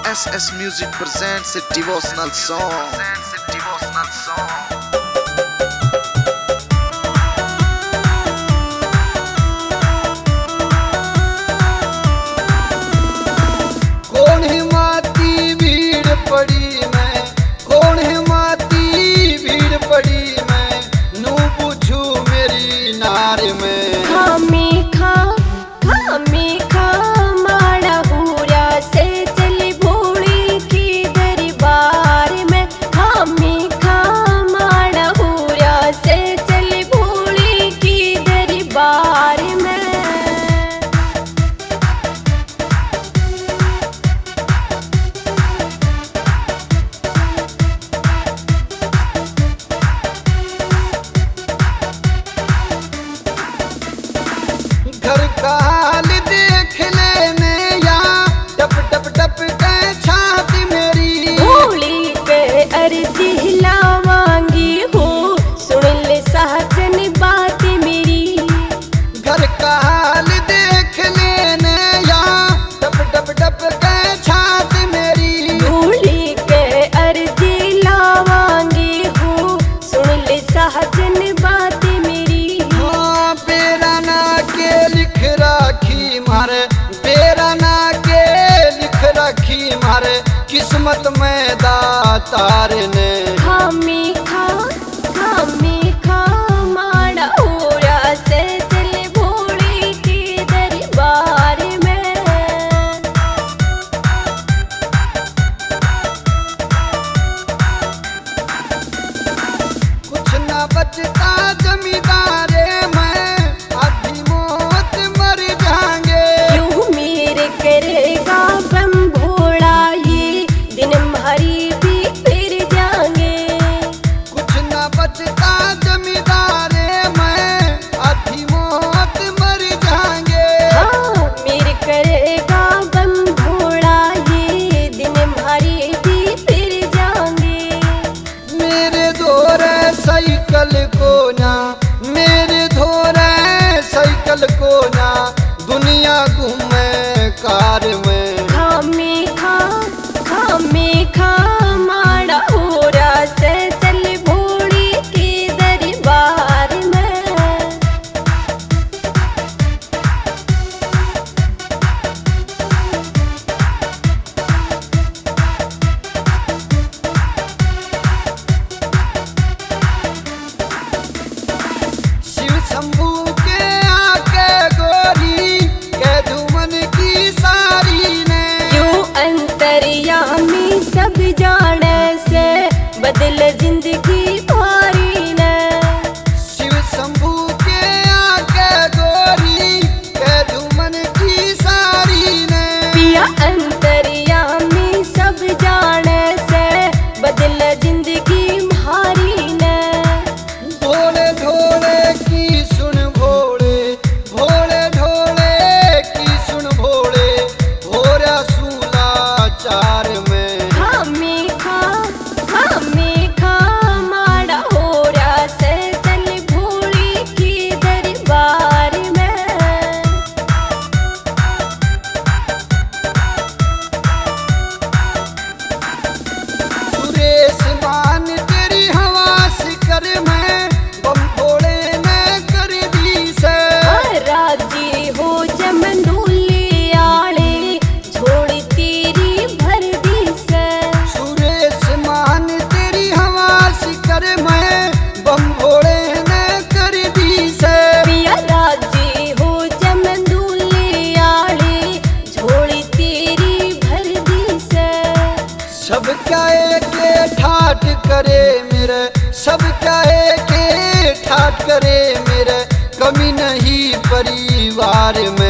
SS Music presents a devotional song. कौन हिमाती भीड़ पड़ी मैं, कौन हिमाती भीड़ पड़ी मैं, नू पूछू मेरी नार में। खामी खा माड़ा हुरा से चली भोली की दरबार में। खामी खा माड़ा हुरा से चली भोली की दरबार में। घर का हाल देख लेने या टप टप टप के छाती मेरी। भोली पे अर्जी हिलावांगी हो, सुन ले सहजन बात मेरी। घर का हाल देख लेने या टप टप टप के छाती मेरी। भोली पे अर्जी लावांगी हो, सुन ले सहजन बात मेरी। हाँ बेराना के लिख राखी मारे, बेराना के लिख राखी मारे, किस्मत में दातार ने। खामी खा माड़ा हुरा से चले भोली की दरबार में। कुछ ना बचता जमींदारे में, आधी मौत मर जाएंगे। यूं मेरे करेगा बम भोला, ये दिन हरी भी फिर जाएंगे। कुछ ना बचता जमींदारे में, आधी मौत मर जाएंगे। हाँ मेरे करेगा बम भोला, ये दिन हरी भी फिर जाएंगे। मेरे धोरे साइकिल को ना, मेरे धोरे साइकिल को ना, दुनिया घूमे कार में। खामी खा माड़ा होरा से चल भोली की दरबार में। शिव शंभू के आके गोरी के धुमन की सारी ने। यूं अंतर्यामी सब जाने से बदल जिंदगी भारी ने। शिव शंभू के आके गोरी के धुमन की सारी ने। पिया अंतर्यामी सब जाने से बदल जिंदगी भारी ने। भोले ढोले की सुन भोले, भोले ढोले की सुन भोले, भोरा सूला चार में। खामी खा माड़ा होरा से चल भोली की दरबार में। सुरेश मान तेरी हवा शिकर में, बम भोले ने कर दी से। राजी हो जमंदूली आले, छोड़ तेरी भर दी से। सुरेश मान तेरी हवा शिकर में, बम भोले ने कर दी से। पिया राजी हो जमंदूली आले, छोड़ तेरी भर दी से। सब क्या के ठाट करे मेरे, सब क्या के ठाट करे मेरे, कमी नहीं परिवार में।